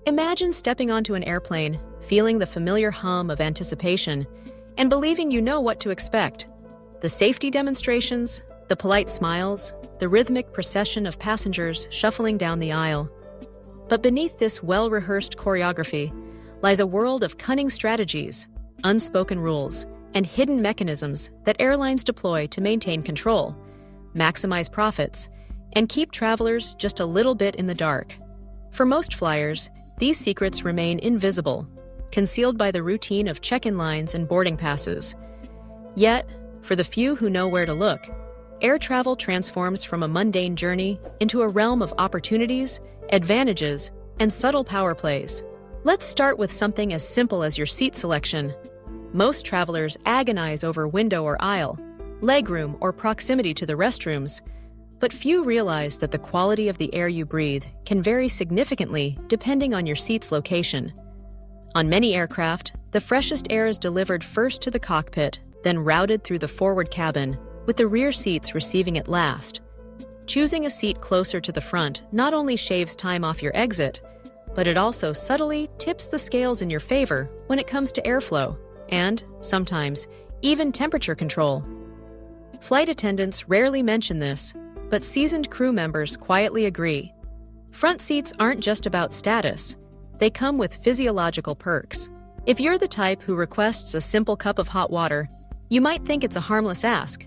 Imagine stepping onto an airplane, feeling the familiar hum of anticipation, and believing you know what to expect. The safety demonstrations, the polite smiles, the rhythmic procession of passengers shuffling down the aisle. But beneath this well-rehearsed choreography lies a world of cunning strategies, unspoken rules, and hidden mechanisms that airlines deploy to maintain control, maximize profits, and keep travelers just a little bit in the dark. For most flyers, these secrets remain invisible, concealed by the routine of check-in lines and boarding passes. Yet, for the few who know where to look, air travel transforms from a mundane journey into a realm of opportunities, advantages, and subtle power plays. Let's start with something as simple as your seat selection. Most travelers agonize over window or aisle, legroom or proximity to the restrooms, but few realize that the quality of the air you breathe can vary significantly depending on your seat's location. On many aircraft, the freshest air is delivered first to the cockpit, then routed through the forward cabin, with the rear seats receiving it last. Choosing a seat closer to the front not only shaves time off your exit, but it also subtly tips the scales in your favor when it comes to airflow and, sometimes, even temperature control. Flight attendants rarely mention this, but seasoned crew members quietly agree. Front seats aren't just about status. They come with physiological perks. If you're the type who requests a simple cup of hot water, you might think it's a harmless ask.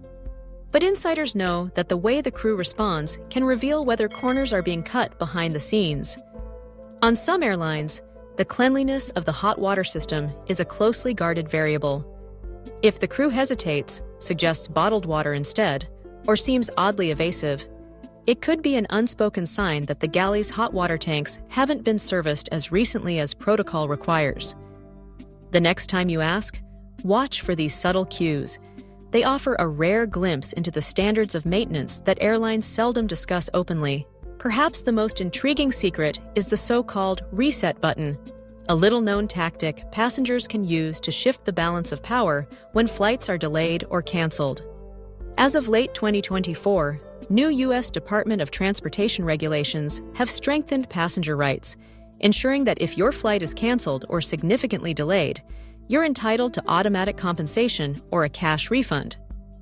But insiders know that the way the crew responds can reveal whether corners are being cut behind the scenes. On some airlines, the cleanliness of the hot water system is a closely guarded variable. If the crew hesitates, suggests bottled water instead, or seems oddly evasive, it could be an unspoken sign that the galley's hot water tanks haven't been serviced as recently as protocol requires. The next time you ask, watch for these subtle cues. They offer a rare glimpse into the standards of maintenance that airlines seldom discuss openly. Perhaps the most intriguing secret is the so-called reset button, a little-known tactic passengers can use to shift the balance of power when flights are delayed or canceled. As of late 2024, new U.S. Department of Transportation regulations have strengthened passenger rights, ensuring that if your flight is canceled or significantly delayed, you're entitled to automatic compensation or a cash refund.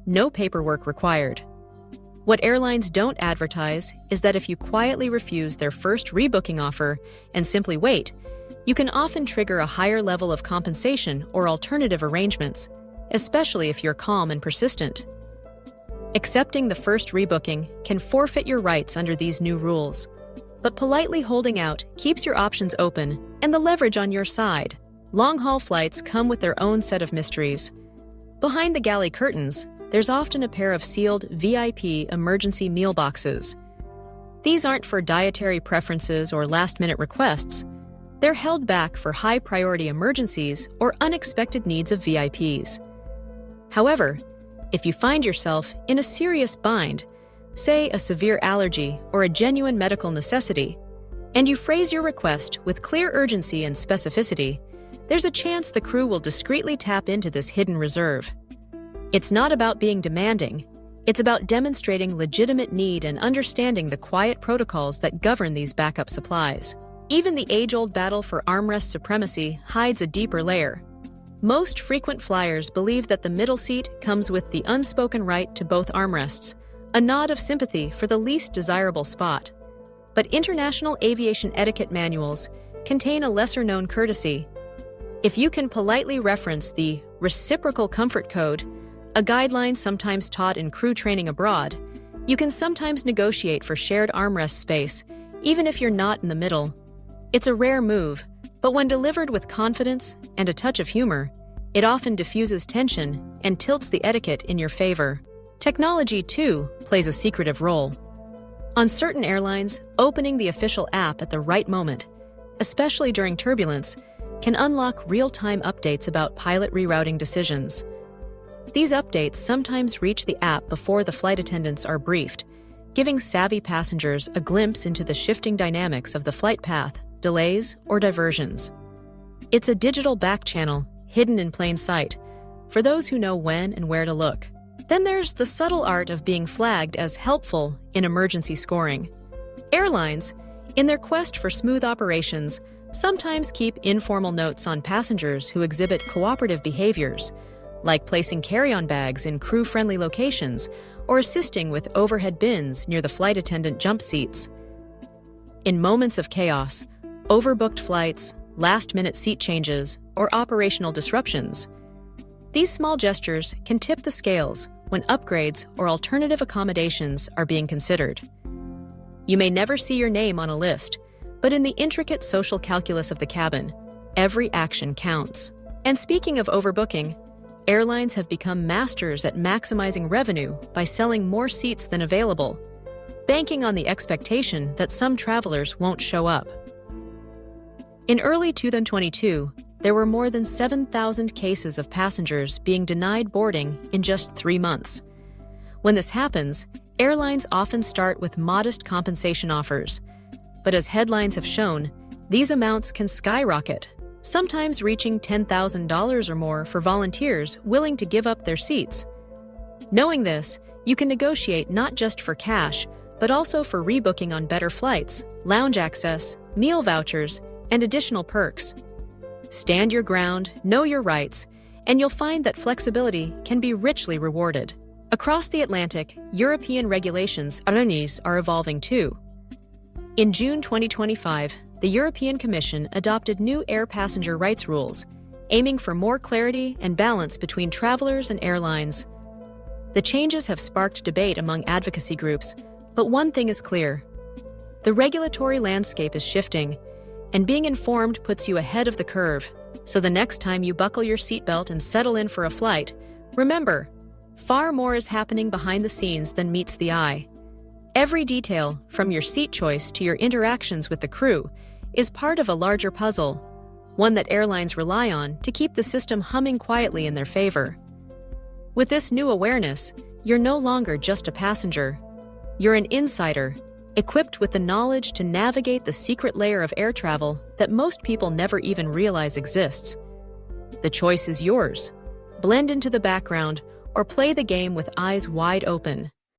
No paperwork required. What airlines don't advertise is that if you quietly refuse their first rebooking offer and simply wait, you can often trigger a higher level of compensation or alternative arrangements, especially if you're calm and persistent. Accepting the first rebooking can forfeit your rights under these new rules, but politely holding out keeps your options open and the leverage on your side. Long-haul flights come with their own set of mysteries. Behind the galley curtains, there's often a pair of sealed VIP emergency meal boxes. These aren't for dietary preferences or last-minute requests. They're held back for high-priority emergencies or unexpected needs of VIPs. However, if you find yourself in a serious bind, say a severe allergy or a genuine medical necessity, and you phrase your request with clear urgency and specificity, there's a chance the crew will discreetly tap into this hidden reserve. It's not about being demanding. It's about demonstrating legitimate need and understanding the quiet protocols that govern these backup supplies. Even the age-old battle for armrest supremacy hides a deeper layer. Most frequent flyers believe that the middle seat comes with the unspoken right to both armrests, a nod of sympathy for the least desirable spot. But international aviation etiquette manuals contain a lesser-known courtesy. If you can politely reference the reciprocal comfort code, a guideline sometimes taught in crew training abroad, you can sometimes negotiate for shared armrest space, even if you're not in the middle. It's a rare move, but when delivered with confidence and a touch of humor, it often diffuses tension and tilts the etiquette in your favor. Technology, too, plays a secretive role. On certain airlines, opening the official app at the right moment, especially during turbulence, can unlock real-time updates about pilot rerouting decisions. These updates sometimes reach the app before the flight attendants are briefed, giving savvy passengers a glimpse into the shifting dynamics of the flight path, delays, or diversions. It's a digital back channel, hidden in plain sight, for those who know when and where to look. Then there's the subtle art of being flagged as helpful in emergency scoring. Airlines, in their quest for smooth operations, Sometimes keep informal notes on passengers who exhibit cooperative behaviors, like placing carry-on bags in crew-friendly locations or assisting with overhead bins near the flight attendant jump seats. In moments of chaos, overbooked flights, last-minute seat changes, or operational disruptions, these small gestures can tip the scales when upgrades or alternative accommodations are being considered. You may never see your name on a list, but in the intricate social calculus of the cabin, every action counts. And speaking of overbooking, airlines have become masters at maximizing revenue by selling more seats than available, banking on the expectation that some travelers won't show up. In early 2022, there were more than 7,000 cases of passengers being denied boarding in just 3 months. When this happens, airlines often start with modest compensation offers. But as headlines have shown, these amounts can skyrocket, sometimes reaching $10,000 or more for volunteers willing to give up their seats. Knowing this, you can negotiate not just for cash, but also for rebooking on better flights, lounge access, meal vouchers, and additional perks. Stand your ground, know your rights, and you'll find that flexibility can be richly rewarded. Across the Atlantic, European regulations are evolving too. In June 2025, the European Commission adopted new air passenger rights rules, aiming for more clarity and balance between travelers and airlines. The changes have sparked debate among advocacy groups, but one thing is clear. The regulatory landscape is shifting, and being informed puts you ahead of the curve. So the next time you buckle your seatbelt and settle in for a flight, remember, far more is happening behind the scenes than meets the eye. Every detail, from your seat choice to your interactions with the crew, is part of a larger puzzle, one that airlines rely on to keep the system humming quietly in their favor. With this new awareness, you're no longer just a passenger. You're an insider, equipped with the knowledge to navigate the secret layer of air travel that most people never even realize exists. The choice is yours. Blend into the background or play the game with eyes wide open.